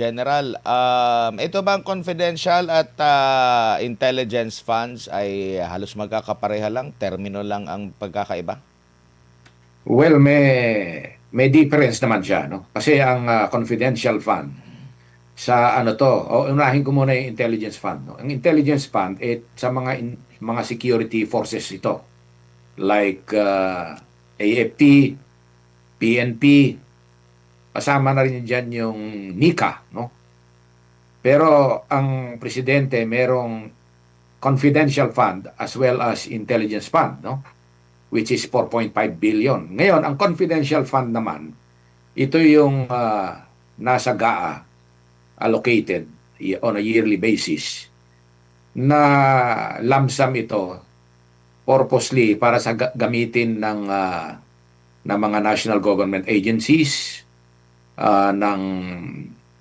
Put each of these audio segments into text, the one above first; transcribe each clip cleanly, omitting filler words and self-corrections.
General, ito bang confidential at intelligence funds ay halos magkakapareha lang, termino lang ang pagkakaiba? Well, may difference naman siya, no? Kasi ang confidential fund sa ano to, o unahin ko muna yung intelligence fund, no? Ang intelligence fund sa mga security forces ito like AFP, PNP, kasama na rin diyan yung NICA, no? Pero ang presidente merong confidential fund as well as intelligence fund, no? Which is 4.5 billion. Ngayon, ang confidential fund naman, ito yung nasa GAA allocated on a yearly basis na lump sum ito purposely para sa gamitin ng mga national government agencies, ng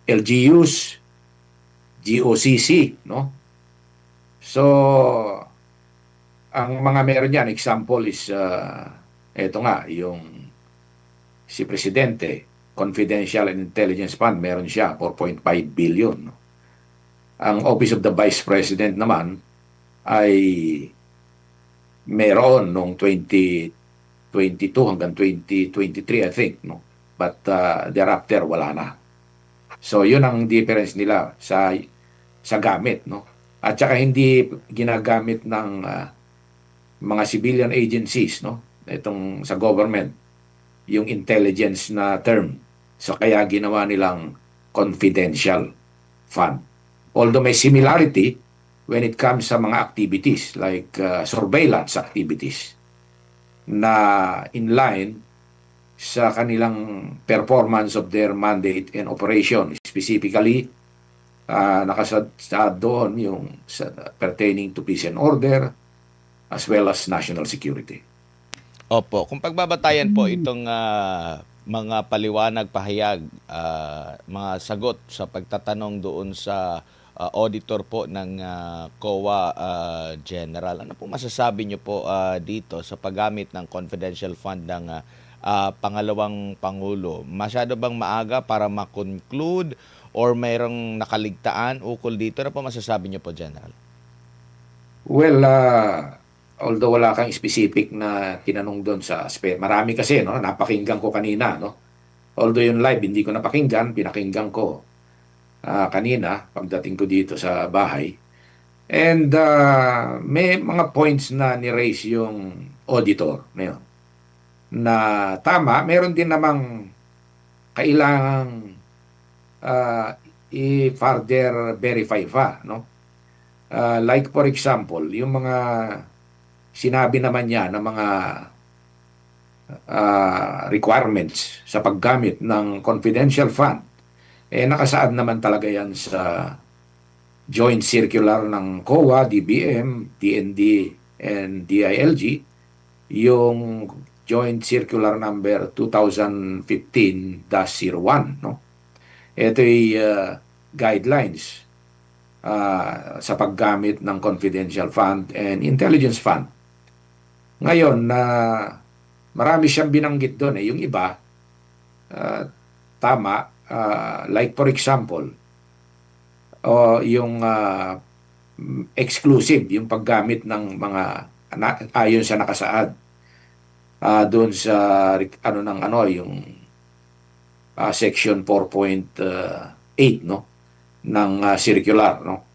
LGUs, GOCC, no? So, ang mga meron yan, example is, ito nga, yung si Presidente, Confidential and Intelligence Fund, meron siya, 4.5 billion. No? Ang Office of the Vice President naman ay meron noong 2022 hanggang 2023, I think. No? But thereafter, wala na. So, yun ang difference nila sa gamit. No? At saka hindi ginagamit ng mga civilian agencies, no? Itong sa government, yung intelligence na term. So kaya ginawa nilang confidential fund. Although may similarity when it comes sa mga activities like surveillance activities na in line sa kanilang performance of their mandate and operation. Specifically, nakasaad doon yung pertaining to peace and order as well as national security. Opo, kung pagbabatayan po itong mga paliwanag, pahayag, mga sagot sa pagtatanong doon sa auditor po ng COA General, ano po masasabi niyo po dito sa paggamit ng confidential fund ng pangalawang Pangulo? Masyado bang maaga para ma-conclude or mayroong nakaligtaan ukol dito? Ano po masasabi niyo po, General? Well, although wala kang specific na tinanong doon sa marami kasi, no? Napakinggan ko kanina, no? Although yung live, hindi ko napakinggan, pinakinggan ko kanina pagdating ko dito sa bahay. And may mga points na ni-raise yung auditor na yun. Na tama, meron din namang kailangang uh, i-further verify pa, no? Like for example, yung mga sinabi naman niya ng mga requirements sa paggamit ng confidential fund, nakasaad naman talaga yan sa joint circular ng COA, DBM, DND, and DILG, yung joint circular number 2015-01, no? Ito'y guidelines sa paggamit ng confidential fund and intelligence fund. Ngayon, marami siyang binanggit doon. Yung iba, tama, like for example, yung exclusive, yung paggamit ng mga ayon sa nakasaad doon sa ano ng ano yung section 4.8, no, ng circular, no.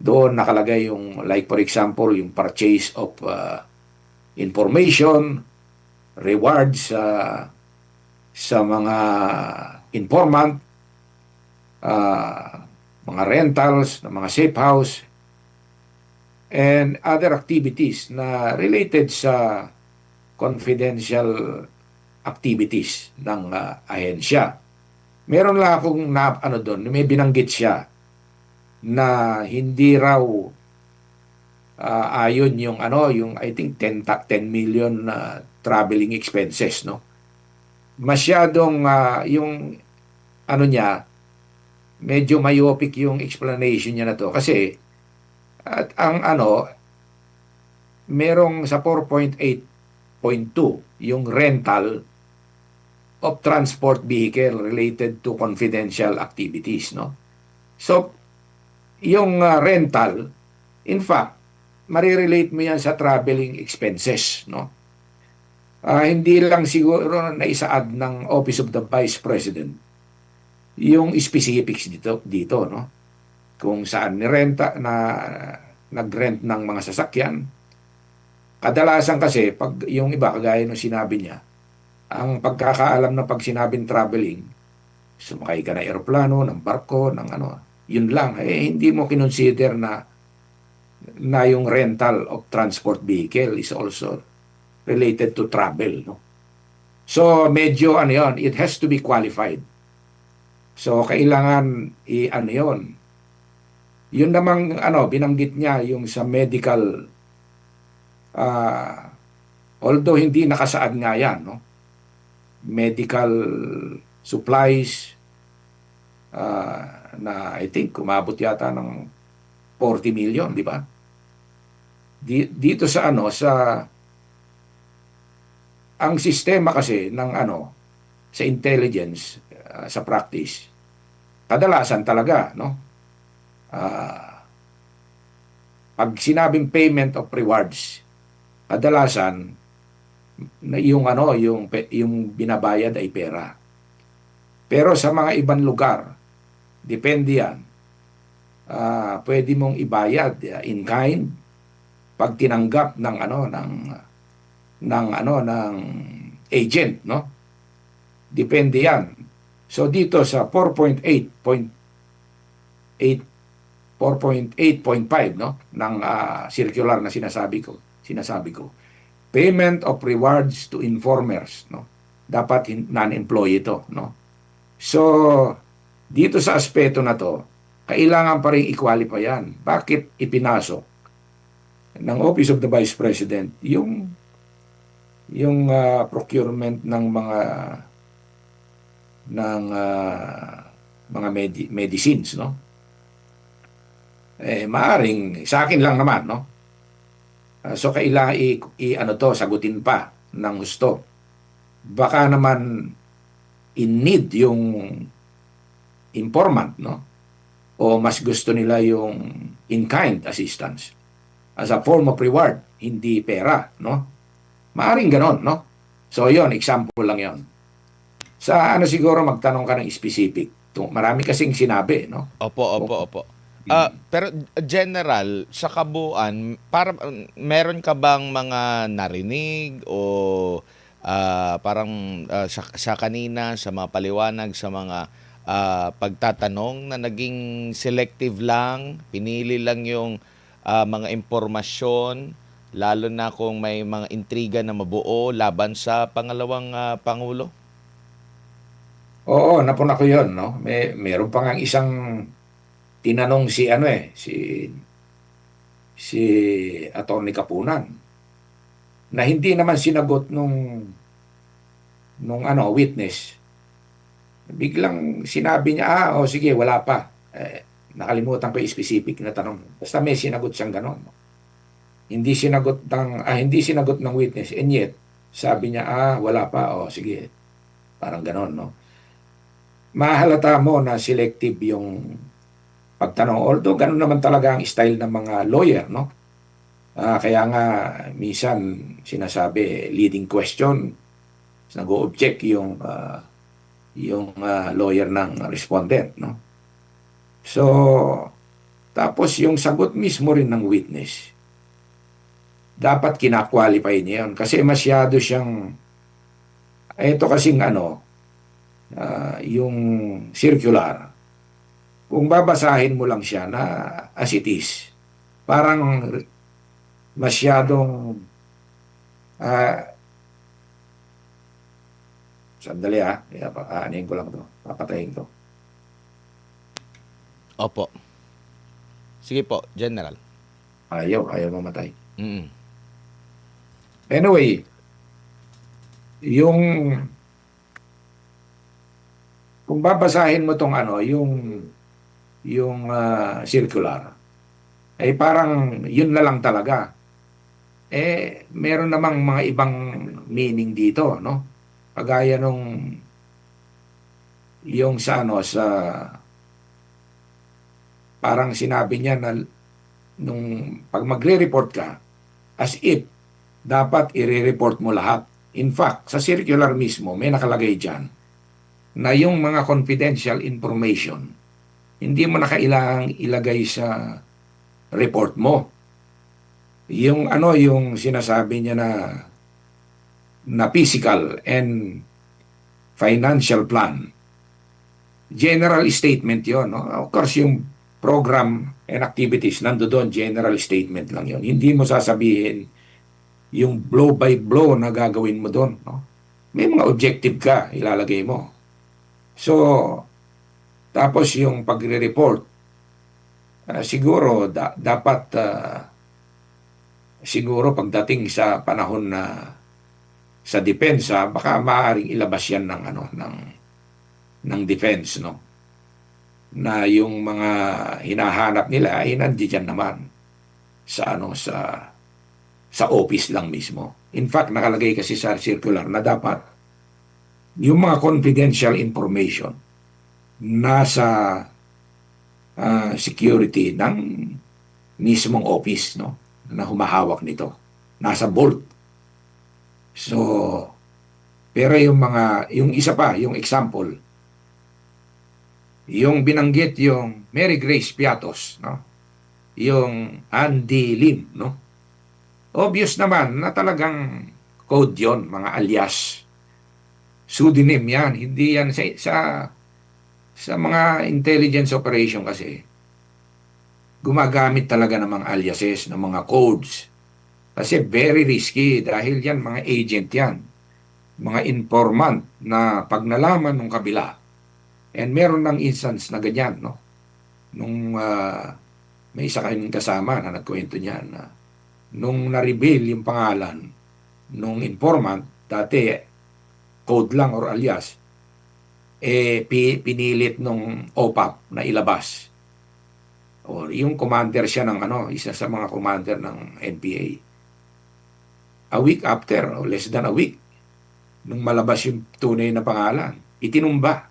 Doon nakalagay yung like for example yung purchase of information, rewards sa mga informant, mga rentals ng mga safe house, and other activities na related sa confidential activities ng ahensya. Meron lang akong ano doon, may binanggit siya na hindi raw ayon yung ano, yung I think 10 million traveling expenses, no. Masyadong yung ano niya, medyo myopic yung explanation niya na to kasi at ang ano, merong sa 4.8.2 yung rental of transport vehicle related to confidential activities, no? So, yung rental, in fact, marirelate mo yan sa traveling expenses, no? Hindi lang siguro na isaad ng Office of the Vice President yung specifics dito, no? Kung saan nirenta na nagrent ng mga sasakyan. Kadalasan kasi pag yung iba kagaya ng sinabi niya, ang pagkakaalam na pag sinabing traveling, sumakay ka ng eroplano, ng barko, ng ano, yun lang. Hindi mo kinonsider na yung rental of transport vehicle is also related to travel, no? So medyo ano yun, it has to be qualified. So kailangan ano yun. Yun namang ano, binanggit niya yung sa medical, although hindi nakasaad nga yan, no? Medical supplies, na I think umabot yata ng 40 million, di ba? Dito sa ano, sa ang sistema kasi ng ano, sa intelligence, sa practice, kadalasan talaga, no? Pag sinabing payment of rewards, kadalasan yung ano, yung binabayad ay pera. Pero sa mga ibang lugar, depende yan. Pwede mong ibayad in kind pag tinanggap ng ano ng agent, no? Depende yan. So dito sa 4.8.5, no, ng circular na sinasabi ko. Payment of rewards to informers, no? Dapat non-employee ito, no? So dito sa aspeto na to, kailangan pa rin i-qualify yan. Bakit ipinasok ng Office of the Vice President yung procurement ng mga medicines, no? Maaring sa akin lang naman, no? So kailangan ano to, sagutin pa ng gusto. Baka naman in need yung informant, no? O mas gusto nila yung in-kind assistance as a form of reward, hindi pera, no? Maaring ganon, no? So yon, example lang yon. Sa ano siguro magtanong ka ng specific. Marami kasing sinabi, no? Opo. Pero general, sa kabuuan, meron ka bang mga narinig o parang sa kanina, sa mga paliwanag, sa mga pagtatanong na naging selective lang, pinili lang yung mga impormasyon, lalo na kung may mga intriga na mabuo laban sa pangalawang Pangulo? Oo, napuna ko yun, no? Meron pa nga isang tinanong si ano si Atty. Kapunan na hindi naman sinagot nung ano witness. Biglang sinabi niya, oh sige, wala pa. Nakalimutan ko yung specific na tanong. Basta may sinagot siyang ganon. Hindi sinagot ng witness, and yet sabi niya, wala pa. Oh sige. Parang ganon, no? Mahalata mo na selective yung pagtanong. Although ganun naman talaga ang style ng mga lawyer, no? Kaya nga minsan sinasabi leading question, nag-o-object yung lawyer ng respondent, no? So tapos yung sagot mismo rin ng witness, dapat kina-qualify niya yun kasi masyado siyang ito kasing ano, yung circular, kung babasahin mo lang siya na as it is, parang masyadong sandali aanin ko lang to, papatayin ko. Opo. Sige po, General. Ayaw mamatay. Mm. Anyway, kung babasahin mo tong ano, yung circular, ay parang yun na lang talaga. Meron namang mga ibang meaning dito, no? Kagaya nung yung sa ano, sa parang sinabi niya na nung pag magre-report ka, as if dapat i-report mo lahat. In fact, sa circular mismo, may nakalagay dyan na yung mga confidential information, hindi mo na kailangang ilagay sa report mo. Yung ano, yung sinasabi niya na physical and financial plan, general statement yon, no? Of course, yung program and activities, nando doon, general statement lang yon. Hindi mo sasabihin yung blow by blow na gagawin mo doon, no? May mga objective ka, ilalagay mo. So, tapos yung pagre-report, siguro dapat siguro pagdating sa panahon na sa depensa, baka maaaring ilabas yan ng ano ng defense, no? Na yung mga hinahanap nila ay nandiyan naman sa ano sa office lang mismo. In fact, nakalagay kasi sa circular na dapat yung mga confidential information nasa security ng mismong office, no, na humahawak nito. Nasa vault. So, pero yung isa pa, yung example, yung binanggit yung Mary Grace Piatos, no? Yung Andy Lim, no? Obvious naman na talagang code yon, mga alias. Pseudonym yan. Hindi yan sa mga intelligence operation kasi. Gumagamit talaga ng mga aliases, ng mga codes. Kasi very risky dahil yan mga agent yan. Mga informant na pag nalaman ng kabila, and meron ng instance na ganyan, no? Nung may isa kayong kasama na nagkwento niya na nung na-reveal yung pangalan nung informant, dati code lang or alias, pinilit nung OPAP na ilabas. O yung commander siya ng ano, isa sa mga commander ng NPA. A week after, o less than a week, nung malabas yung tunay na pangalan, itinumba.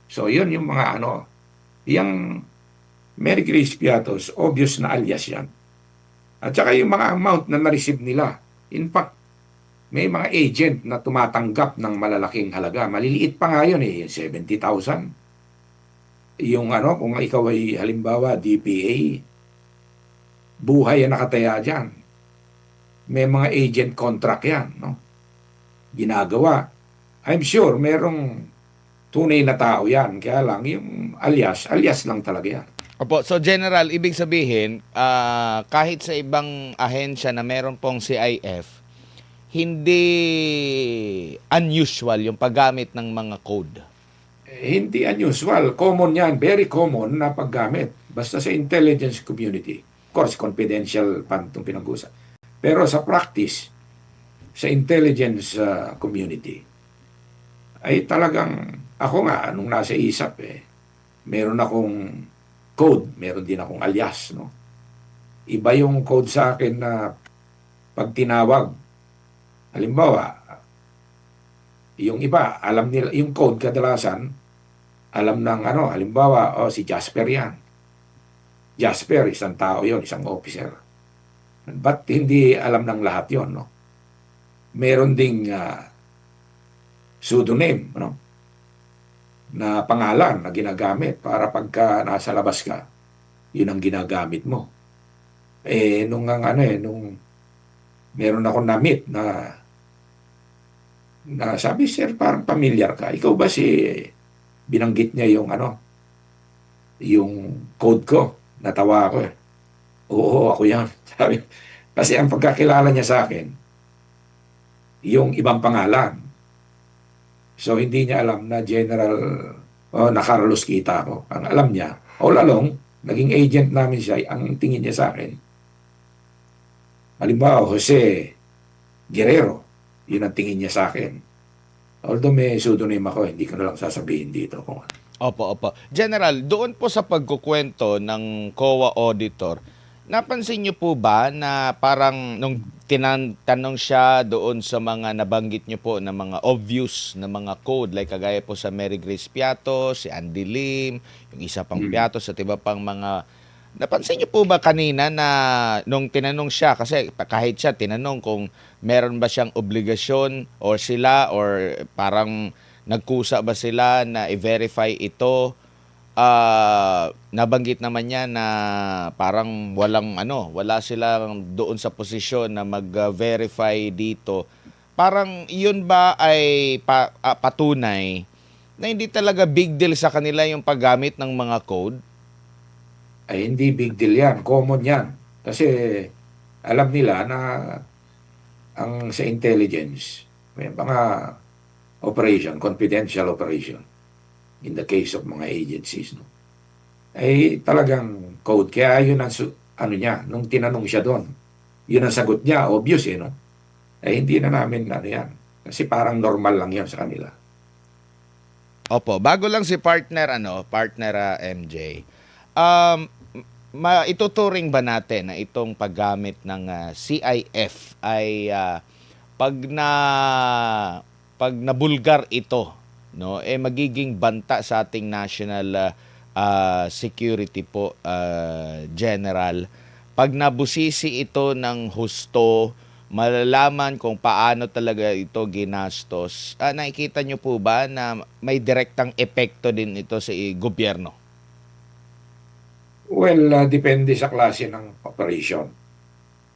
So yun yung mga ano, yung Mary Grace Piatos, obvious na alias yan. At saka yung mga amount na na-receive nila. In fact, may mga agent na tumatanggap ng malalaking halaga. Maliliit pa nga yun eh, 70,000. Yung ano, kung ikaw ay halimbawa DPA, buhay ang nakataya dyan. May mga agent contract yan, no? Ginagawa. I'm sure merong tunay na tao yan. Kaya lang, yung alias lang talaga yan. Opo, so General, ibig sabihin, kahit sa ibang ahensya na meron pong CIF, hindi unusual yung paggamit ng mga code. Hindi unusual. Common yan. Very common na paggamit. Basta sa intelligence community. Of course, confidential pa itong pinag-usap. Pero sa practice, sa intelligence community, ay talagang, ako nga, nung nasa ISAP, meron akong code, meron din akong alias, no? Iba yung code sa akin na pag tinawag, halimbawa, yung iba, alam nila, yung code kadalasan, alam ng ano, halimbawa, si Jasper yan. Jasper, isang tao yon, isang officer. But hindi alam ng lahat yon, no? Meron ding pseudonym, no? Na pangalan na ginagamit para pagka nasa labas ka, yun ang ginagamit mo. Nung meron ako na-meet na sabi, sir, parang familiar ka. Ikaw ba binanggit niya yung yung code ko. Natawa ako eh. Oo, ako yan. Sabi, kasi ang pagkakilala niya sa akin, yung ibang pangalan. So, hindi niya alam na General na Carlos Kita ako. Ang alam niya, all along, naging agent namin siya, ang tingin niya sa akin. Halimbawa, Jose Guerrero, yun ang tingin niya sa akin. Although may pseudonym ako, hindi ko na lang sasabihin dito kung ano. Opo, opo. General, doon po sa pagkukwento ng COA auditor, Napansin niyo po ba na parang nung tinanong siya doon sa mga nabanggit niyo po na mga obvious na mga code like kagaya po sa Mary Grace Piatos, si Andy Lim, yung isa pang Mm. Piatos at iba pang mga napansin niyo po ba kanina na nung tinanong siya kasi kahit siya tinanong kung meron ba siyang obligasyon or sila or parang nagkusa ba sila na i-verify ito. Nabanggit naman niya na parang wala silang doon sa posisyon na mag-verify dito. Parang yun ba ay patunay na hindi talaga big deal sa kanila yung paggamit ng mga code? Ay hindi big deal yan, common yan. Kasi alam nila na ang sa intelligence, may mga operation, confidential operation, in the case of mga agencies, no? Ay talagang code. Kaya yun ang, ano niya, nung tinanong siya doon, yun ang sagot niya, obvious no? Ay hindi na namin ano yan. Kasi parang normal lang yun sa kanila. Opo, bago lang si partner MJ. Um Maituturing ba natin na itong paggamit ng CIF ay pag na pag nabulgar ito, no, magiging banta sa ating national security po, general. Pag nabusisi ito ng husto, malalaman kung paano talaga ito ginastos. Nakikita nyo po ba na may direktang epekto din ito sa gobyerno? Well, depende sa klase ng operation.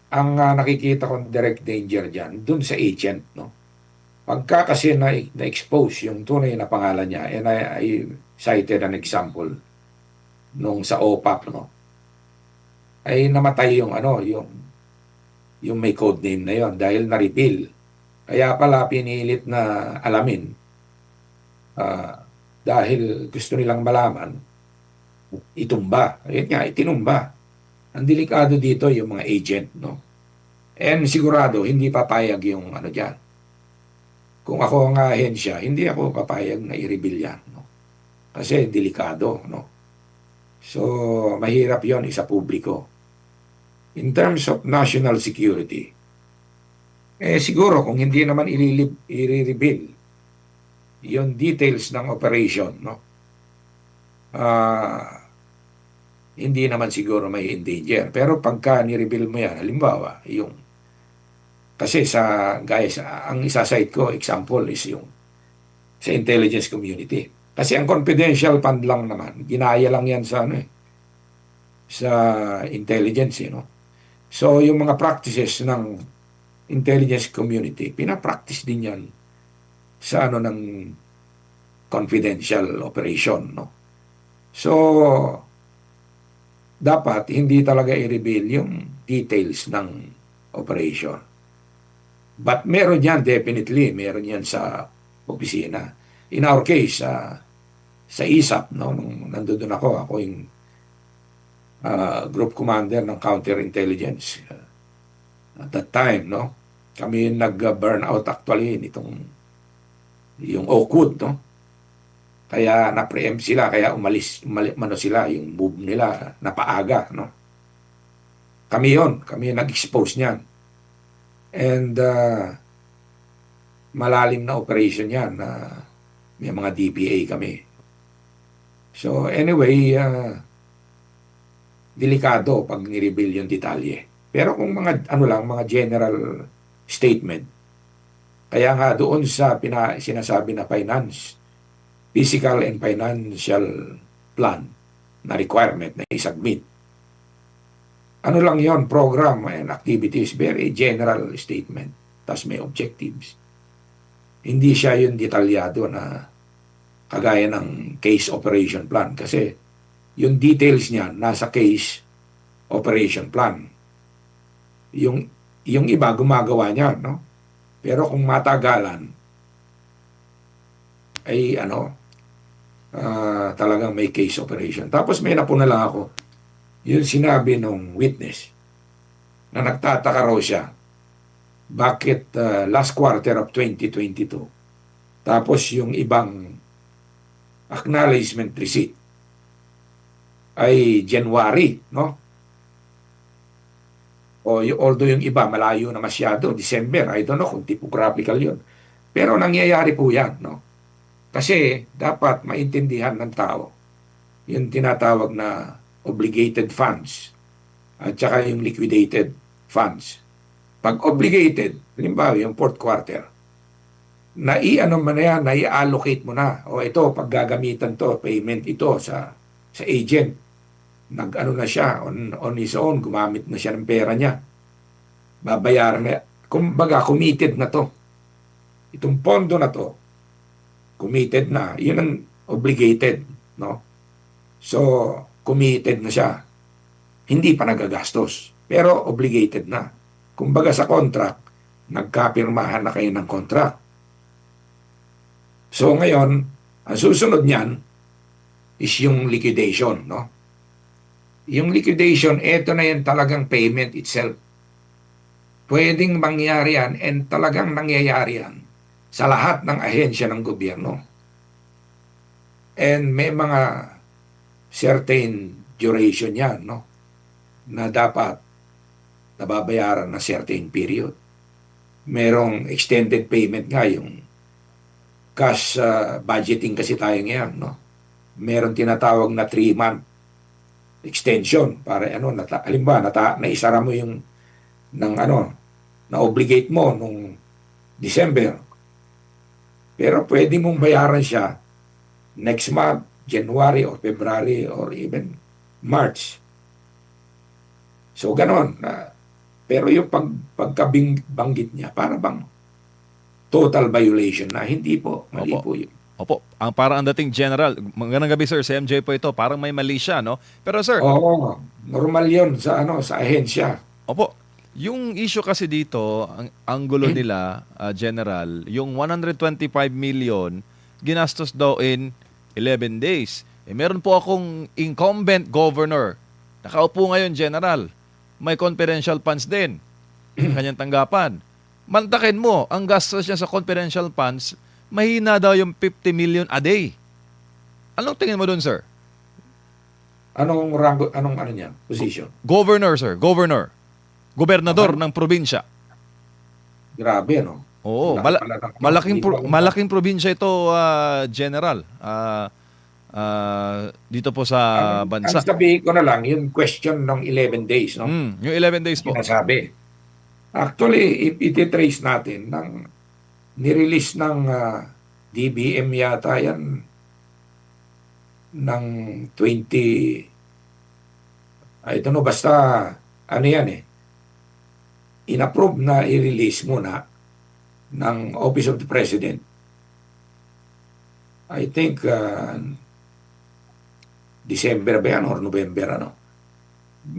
Ang nakikita kong direct danger dyan, dun sa agent, no? Pagka kasi na-expose yung tunay na pangalan niya, and I cited an example nung sa OPAP, no? Ay namatay yung ano, yung may code name na yon dahil na-reveal. Kaya pala pinilit na alamin ah, dahil gusto nilang malaman, itumba. Ayun nga, itinumba. Ang delikado dito yung mga agent, no? And sigurado, hindi papayag yung ano dyan. Kung ako ang ahensya, hindi ako papayag na i-reveal yan, no? Kasi delikado, no? So, mahirap yon isa publiko. In terms of national security, siguro kung hindi naman i-reveal yung details ng operation, no? Ah, hindi naman siguro may endanger. Pero pagka ni-reveal mo yan, halimbawa, kasi gaya sa, ang isa-cite ko, example is yung sa intelligence community. Kasi ang confidential fund lang naman, ginaya lang yan sa, sa intelligence, no? So, yung mga practices ng intelligence community, pinapractice din yan sa ng confidential operation, no? So, dapat hindi talaga i-reveal yung details ng operation. But meron yan, definitely, meron yan sa opisina. In our case, sa ISAP, no, nung nandoon ako yung group commander ng counterintelligence. At that time, no, kami nag-burn out actually yung Oakwood, no. Kaya na-preempt sila, kaya umalis sila, yung move nila napaaga, no. Kami nag-expose niyan. And malalim na operation yan na may mga DPA kami. So anyway, delikado pag ni-reveal yung detalye. Pero kung mga mga general statement, kaya nga doon sa sinasabi na physical and financial plan na requirement na isubmit. Ano lang yon, program and activities, very general statement. Tapos may objectives. Hindi siya yung detalyado na kagaya ng case operation plan. Kasi yung details niya nasa case operation plan. Yung iba gumagawa niya, no? Pero kung matagalan, ay talagang may case operation. Tapos may napuna lang ako. Yung sinabi nung witness na nagtataka raw siya bakit last quarter of 2022 tapos yung ibang acknowledgement receipt ay January, no? although yung iba malayo na masyado, December, I don't know kung typographical yun. Pero nangyayari po yan, no? Kasi dapat maintindihan ng tao yung tinatawag na obligated funds at saka yung liquidated funds. Pag obligated, halimbawa yung fourth quarter, nai-ano mo na yan, nai-allocate mo na. O ito, paggagamitan to, payment ito sa agent. Nag-ano na siya, on his own, gumamit na siya ng pera niya. Babayaran na. Kumbaga, committed na to. Itong pondo na to, committed na. Yun ang obligated, no? So, committed na siya. Hindi pa nagagastos, pero obligated na. Kumbaga sa contract, nagkapirmahan na kayo ng contract. So ngayon, ang susunod niyan is yung liquidation, no? Yung liquidation, eto na yan talagang payment itself. Pwedeng mangyari yan and talagang nangyayari yan sa lahat ng ahensya ng gobyerno. And may mga certain duration yan, no? Na dapat nababayaran na certain period. Merong extended payment nga yung cash budgeting kasi tayo ngayon, no? Meron tinatawag na 3-month extension para halimbawa naisara mo yung na obligate mo nung December. Pero pwede mong bayaran siya next month, January or February or even March. So ganon. Pero yung pagkabanggit niya, para bang total violation na. Hindi po. Mali Opo. po yun. Opo, parang ang dating general. Magandang gabi sir, si MJ po ito. Parang may mali siya, no? Pero sir, Oo. Normal yun sa sa ahensya. opo, yung issue kasi dito, ang anggulo nila, general, yung 125 million ginastos daw in 11 days. Meron po akong incumbent governor. Nakaupo ngayon, general. May confidential funds din. Kanyang tanggapan. Mantakin mo, ang gastos niya sa confidential funds, mahina daw yung 50 million a day. Anong tingin mo dun, sir? Anong rango, anong niya? Position? Governor, sir. Governor. Gobernador ng probinsya. Grabe, no? Oo. Laki pala ng- malaking, Hindi ko- malaking probinsya ito, general. Dito po sa bansa. Ang sabihin ko na lang, yung question ng 11 days, no? Yung 11 days po. Sinasabi. Actually, if iti-trace natin, nirelease ng DBM yata yan ng 20, I don't know, basta ano yan inapprove na i-release muna ng Office of the President. I think December ba yan or November, ano?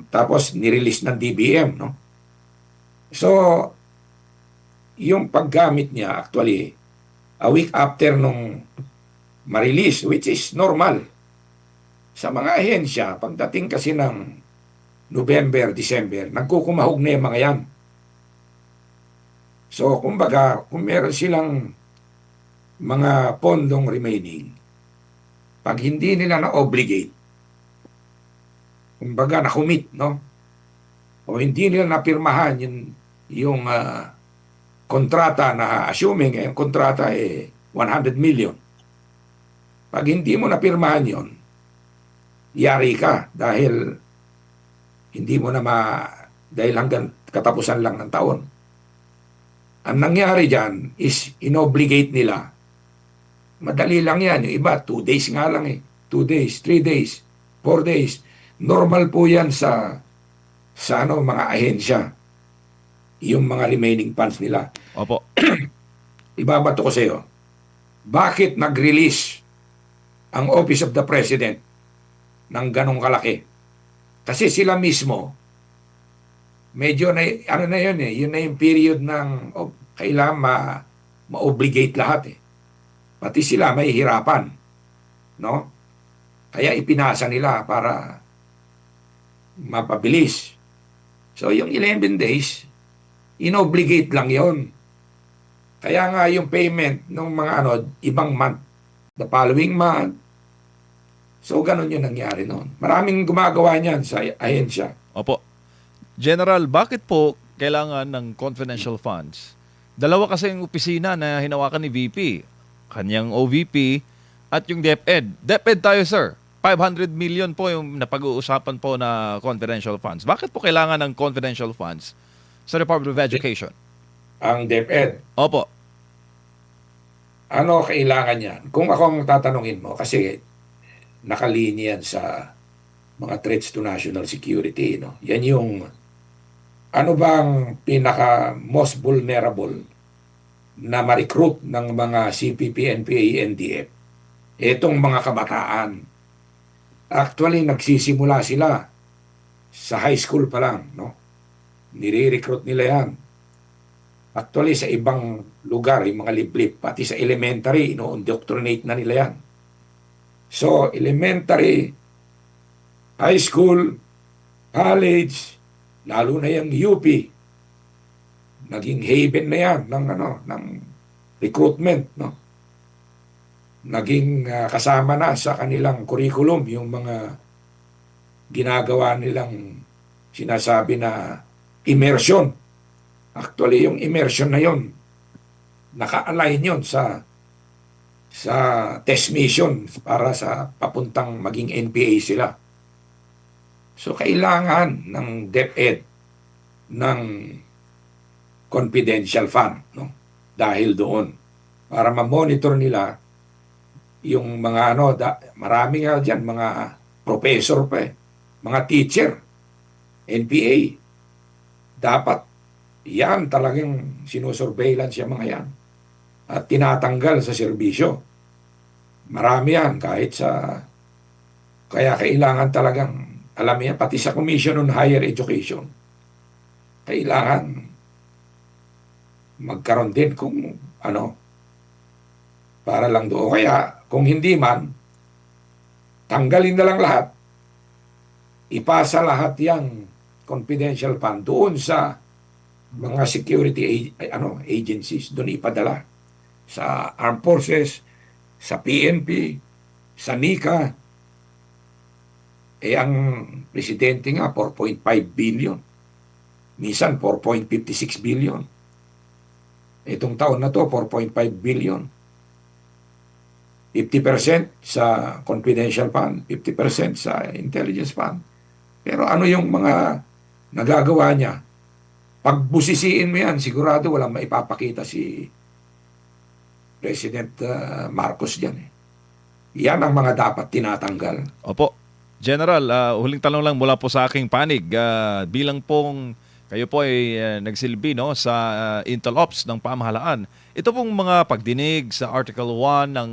Tapos nirelease ng DBM, no? So, yung paggamit niya actually a week after nung ma-release, which is normal sa mga ahensya. Pagdating kasi ng November, December, nagkukumahog na yung mga yan. So, kumbaga, kung meron silang mga pondong remaining, pag hindi nila na-obligate, kumbaga na-commit, no? O hindi nila napirmahan yung kontrata na assuming yung kontrata 100 million. Pag hindi mo napirmahan yon, yari ka dahil hindi mo na dahil hanggang katapusan lang ng taon. Ang nangyari dyan is inobligate nila. Madali lang yan. Yung iba, 2 days nga lang 2 days, 3 days, 4 days. Normal po yan sa mga ahensya. Yung mga remaining funds nila. Opo. Ibabato ko sa iyo. Bakit nag-release ang Office of the President ng ganong kalaki? Kasi sila mismo, medyo na yun yun na yung period ng kailangan ma-obligate lahat Pati sila may hirapan. No? Kaya ipinasa nila para mapabilis. So yung 11 days, inobligate lang yon. Kaya nga yung payment ng mga ibang month, the following month. So ganun yung nangyari noon. Maraming gumagawa niyan sa ahensya. Opo. General, bakit po kailangan ng confidential funds? Dalawa kasi yung opisina na hinawakan ni VP. Kanyang OVP at yung DepEd. DepEd tayo, sir. 500 million po yung napag-uusapan po na confidential funds. Bakit po kailangan ng confidential funds sa Department of Education? Ang DepEd, Opo. ano kailangan yan? Kung ako ang tatanungin mo, kasi nakalinya yan sa mga threats to national security, no? Yan yung ano bang pinaka most vulnerable na ma-recruit ng mga CPP, NPA, NDF? Itong mga kabataan. Actually, nagsisimula sila sa high school pa lang, no? Nire-recruit nila yan. Actually, sa ibang lugar, yung mga liblib, pati sa elementary, ino-indoctrinate na nila yan. So, elementary, high school, college, lalo na yung UP, naging haven na yan ng recruitment, no? Naging kasama na sa kanilang curriculum yung mga ginagawa nilang sinasabi na immersion. Actually, yung immersion na yon naka-align yon sa test mission para sa papuntang maging NPA sila. So, kailangan ng DepEd ng confidential fund, no? Dahil doon, para ma-monitor nila yung mga marami nga dyan, mga professor pa mga teacher, NPA. Dapat yan talagang sinusurveillance yung mga yan at tinatanggal sa serbisyo. Marami yan kaya kailangan talagang alam yan, pati sa Commission on Higher Education, kailangan magkaroon din kung para lang doon. Kaya kung hindi man, tanggalin na lang lahat, ipasa lahat yung confidential fund doon sa mga security agencies, doon ipadala sa Armed Forces, sa PNP, sa NICA. Ang presidente nga 4.5 billion. Minsan 4.56 billion. Itong taon na to 4.5 billion. 50% sa confidential fund, 50% sa intelligence fund. Pero ano yung mga nagagawa niya? Pag busisiin mo yan, sigurado walang maipapakita si President Marcos dyan. Yan ang mga dapat tinatanggal. Opo. General, huling tanong lang mula po sa aking panig. Bilang pong kayo po ay nagsilbi sa Intel Ops ng pamahalaan. Ito pong mga pagdinig sa Article 1 ng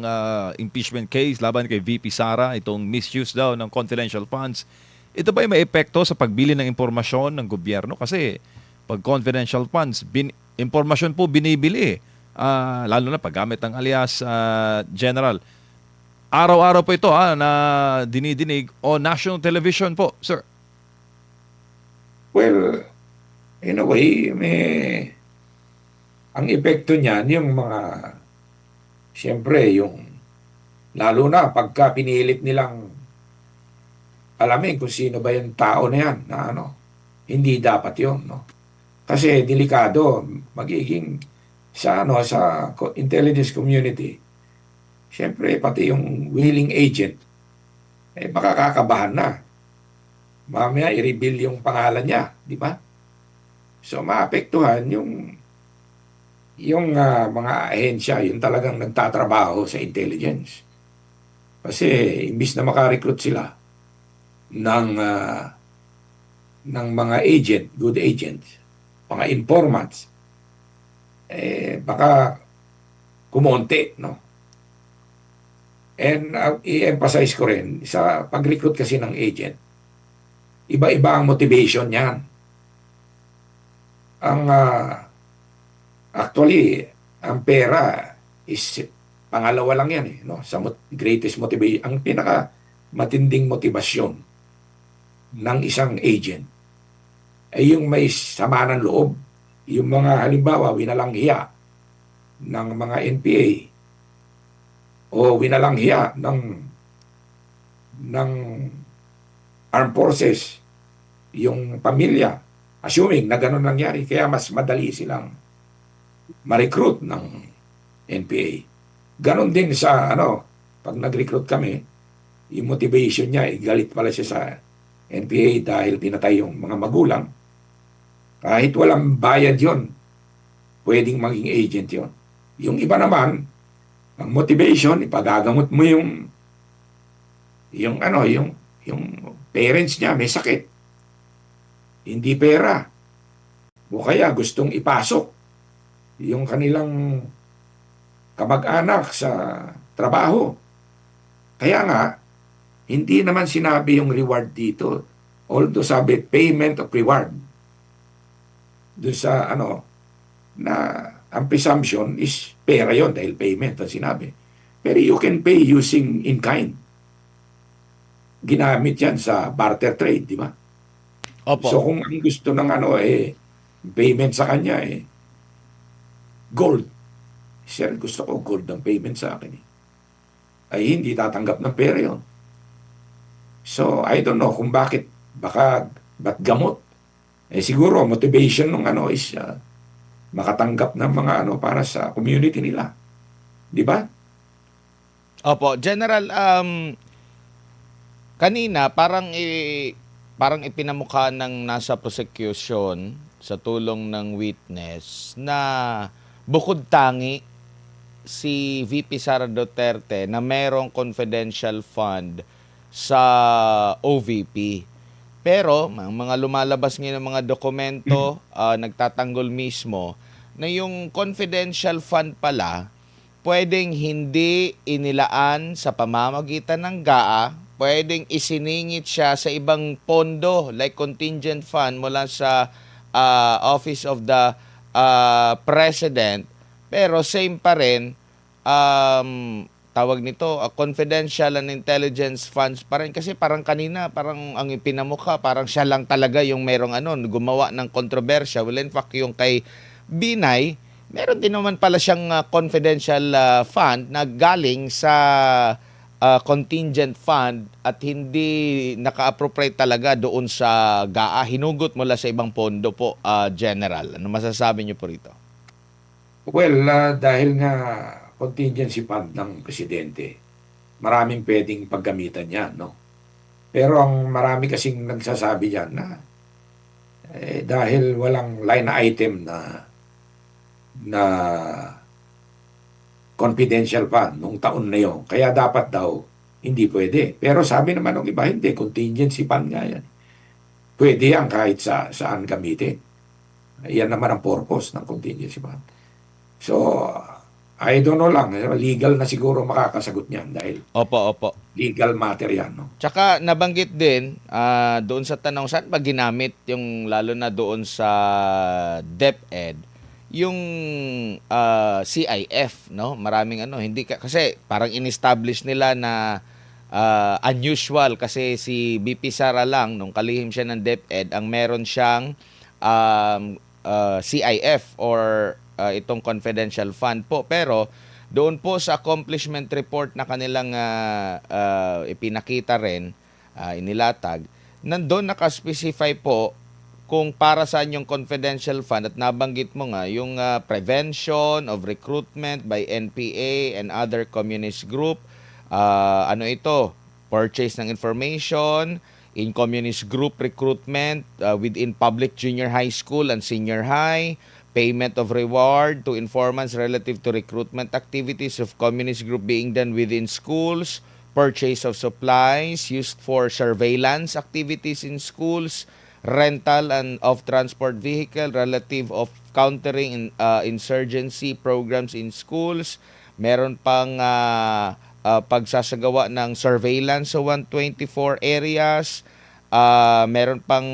impeachment case laban kay VP Sara, itong misuse daw ng confidential funds, ito ba ay may epekto sa pagbili ng impormasyon ng gobyerno? Kasi pag confidential funds, impormasyon po binibili. Lalo na paggamit ng alias General. Araw-araw po ito na dinidinig o national television po, sir. Well, in a way, ang epekto niyan, yung siyempre, lalo na pagka pinilit nilang alamin kung sino ba yung tao na yan, na hindi dapat yun, no? Kasi delikado, magiging sa intelligence community, siyempre, pati yung willing agent, makakakabahan na. Mamaya, i-reveal yung pangalan niya, di ba? So, maapektuhan yung mga ahensya, yung talagang nagtatrabaho sa intelligence. Kasi, imbis na makarecruit sila ng mga agent, good agents, mga informants, baka kumonte, no? And i-emphasize ko rin, sa pag-recruit kasi ng agent, iba-iba ang motivation niyan. Actually, ang pera is pangalawa lang yan no? Sa greatest motivation, ang pinaka matinding motivasyon ng isang agent ay yung may sama ng loob, yung mga halimbawa winalang hiya ng mga NPA o winalang hiya ng armed forces, yung pamilya Assuming na ganun nangyari, kaya mas madali silang ma-recruit ng NPA. Ganon din sa pag nag-recruit kami, yung motivation niya, galit pala siya sa NPA dahil pinatay yung mga magulang. Kahit walang bayad yon, pwedeng maging agent yon. Yung iba naman, ang motivation, ipagagamot mo yung parents niya may sakit. Hindi pera. O kaya gustong ipasok yung kanilang kamag-anak sa trabaho. Kaya nga, hindi naman sinabi yung reward dito. Although sabi, payment of reward. Doon sa na ang presumption is pera yon dahil payment ang sinabi. Pero you can pay using in kind. Ginamit yan sa barter trade, di ba? Opo. So kung ang gusto ng payment sa kanya gold. Sir, gusto ko gold ang payment sa akin. Ay hindi tatanggap ng pera yon. So I don't know kung ba't gamot. Siguro motivation ng is makatanggap ng mga para sa community nila. Di ba? Opo, General, kanina parang ipinamukha ng nasa prosecution sa tulong ng witness na bukod tangi si VP Sara Duterte na merong confidential fund sa OVP. Pero ang mga lumalabas ngayon ng mga dokumento, nagtatanggol mismo na yung confidential fund pala pwedeng hindi inilaan sa pamamagitan ng GAA, pwedeng isiningit siya sa ibang pondo like contingent fund mula sa Office of the President, pero same pa rin, tawag nito, confidential and intelligence funds pa rin. Kasi parang kanina, parang ang ipinamukha, parang siya lang talaga yung merong gumawa ng kontrobersya. Well, in fact, yung kay Binay, meron din naman pala siyang confidential fund na galing sa contingent fund at hindi naka-appropriate talaga doon sa GAA. Hinugot mula sa ibang pondo po, General. Ano masasabi niyo po rito? Well, dahil nga contingency fund ng presidente, maraming pwedeng paggamitan yan, no? Pero ang marami kasing nagsasabi dyan na dahil walang line item na confidential fund nung taon na yun, kaya dapat daw hindi pwede. Pero sabi naman ng iba, hindi, contingency fund nga yan. Pwede yan kahit saan gamitin. Yan naman ang purpose ng contingency fund. So, I don't know lang, legal na siguro makakasagot niyan dahil Opo. legal matter yan, no? Tsaka nabanggit din doon sa tanong saan ba ginamit yung lalo na doon sa DepEd yung CIF, no? Maraming hindi kasi parang in-establish nila na unusual kasi si BP Sara lang nung kalihim siya ng DepEd ang meron siyang CIF or itong confidential fund po, pero doon po sa accomplishment report na kanilang ipinakita rin, inilatag, nandun nakaspecify po kung para saan yung confidential fund at nabanggit mo nga yung prevention of recruitment by NPA and other communist group. Ito? Purchase ng information in communist group recruitment within public junior high school and senior high, payment of reward to informants relative to recruitment activities of communist group being done within schools, purchase of supplies used for surveillance activities in schools, rental and of transport vehicle relative of countering insurgency programs in schools. Meron pang pagsasagawa ng surveillance sa 124 areas. Meron pang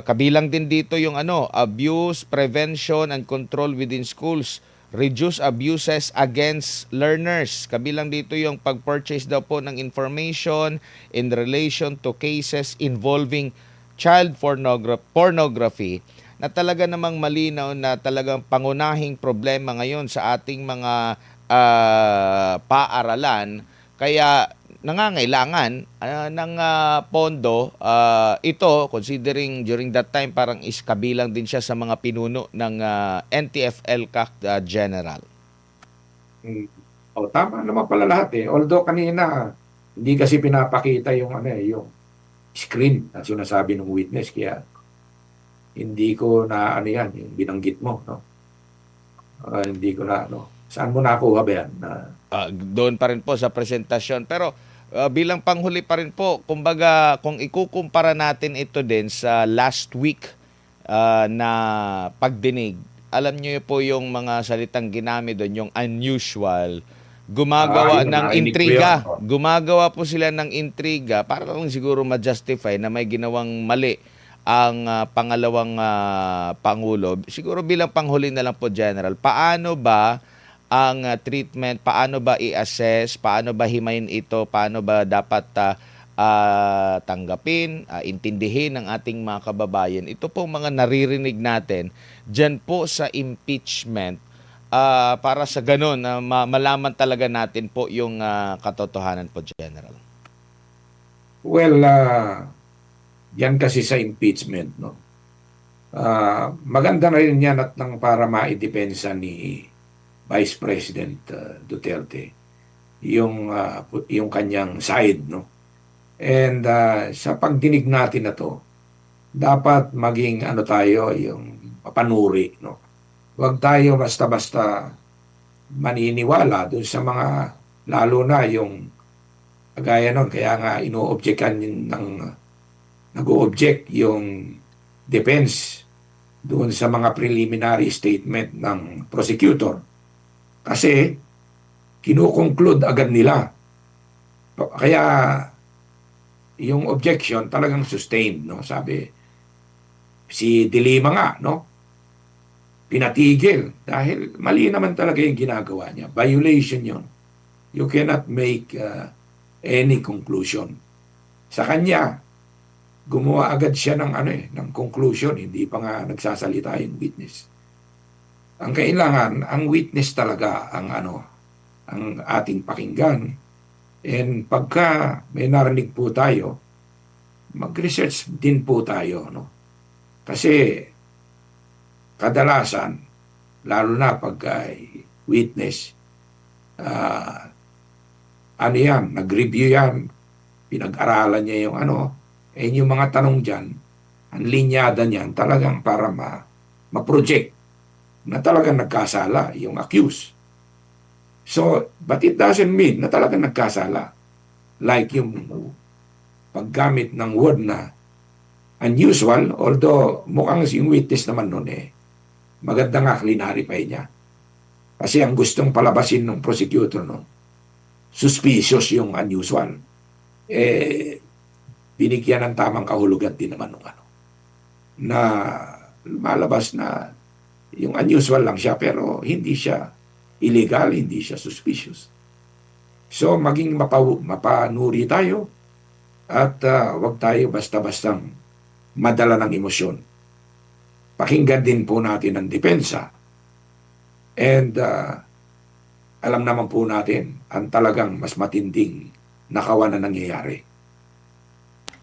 kabilang din dito yung abuse, prevention, and control within schools. Reduce abuses against learners. Kabilang dito yung pag-purchase daw po ng information in relation to cases involving child pornography na talaga namang malinaw na talagang pangunahing problema ngayon sa ating mga paaralan. Kaya nangangailangan ng pondo. Ito, considering during that time, parang is kabilang din siya sa mga pinuno ng NTF-ELCAC General. O, tama naman pala lahat eh. Although kanina, hindi kasi pinapakita yung, yung screen na sinasabi ng witness. Kaya hindi ko na yan, yung binanggit mo. No? Hindi ko na, saan mo nakuha ba yan? Doon pa rin po sa presentasyon. Pero bilang panghuli pa rin po, kumbaga kung ikukumpara natin ito din sa last week na pagdinig, alam niyo po yung mga salitang ginamit doon, yung unusual, gumagawa Yun, ng narinig ko intriga. yun. Gumagawa po sila ng intriga para lang siguro ma-justify na may ginawang mali ang pangalawang Pangulo. Siguro bilang panghuli na lang po, General, paano ba ang treatment, paano ba i-assess, paano ba himayin ito, paano ba dapat tanggapin, intindihin ng ating mga kababayan. Ito po mga naririnig natin dyan po sa impeachment para sa ganun na malaman talaga natin po yung katotohanan po, General. Well, yan kasi sa impeachment, no? Maganda na rin yan at nang para maidepensa ni Vice President Duterte yung kanyang side, no? And sa pagdinig natin na to, dapat maging tayo, yung papanuri, no? Huwag tayo basta-basta maniniwala doon sa mga, lalo na yung kagaya nun, kaya nga ino-objectan nag-o-object yung defense doon sa mga preliminary statement ng prosecutor. Kasi kinukonclude agad nila. Kaya yung objection talagang sustained, no? Sabi si De Lima nga, no? Pinatigil dahil mali naman talaga yung ginagawa niya. Violation yon. You cannot make any conclusion. Sa kanya, gumawa agad siya ng ng conclusion, hindi pa nga nagsasalita yung witness. Ang kailangan, ang witness talaga ang ang ating pakinggan. And pagka may narinig po tayo, mag-research din po tayo, no? Kasi kadalasan, lalo na pag witness, nag-review yan, pinag-aralan niya yung yung mga tanong dyan, ang linyada niyan talagang para ma-project na talagang nagkasala yung accused. So, but it doesn't mean na talagang nagkasala. Like yung paggamit ng word na unusual, although mukhang yung witness naman nun maganda nga clarify niya. Kasi ang gustong palabasin ng prosecutor suspicious yung unusual. Binigyan ng tamang kahulugan din naman na malabas na yung unusual lang siya pero hindi siya illegal, hindi siya suspicious. So maging mapanuri tayo at wag tayo basta-bastang madala ng emosyon. Pakinggan din po natin ang depensa. And alam naman po natin ang talagang mas matinding nakawan na nangyayari.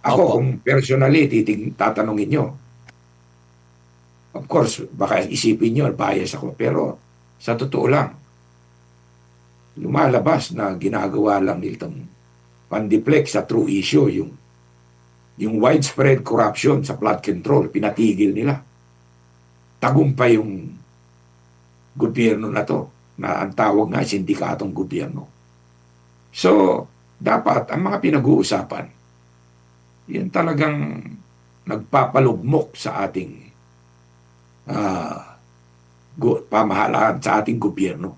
Ako, Opo. kung personally tatanungin nyo, of course, baka isipin nyo, bias ako, pero sa totoo lang, lumalabas na ginagawa lang nitong pandiflect sa true issue, yung widespread corruption sa flood control, pinatigil nila. Tagumpay yung gobyerno na to, na ang tawag nga sindikatong gobyerno. So, dapat ang mga pinag-uusapan, yun talagang nagpapalugmok sa ating pamahalaan, sa ating gobyerno.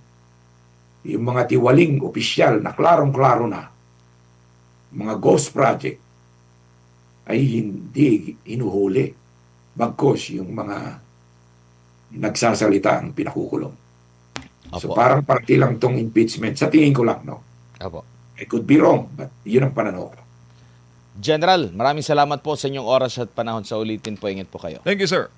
Yung mga tiwaling opisyal na klarong-klaro na, mga ghost project, ay hindi hinuhuli. Bagkos yung mga nagsasalita ang pinakukulong. So Opo. parang party lang tong impeachment. Sa tingin ko lang, no? Opo. I could be wrong, but yun ang pananaw ko. General, maraming salamat po sa inyong oras at panahon. Sa ulitin po, ingat po kayo. Thank you, sir.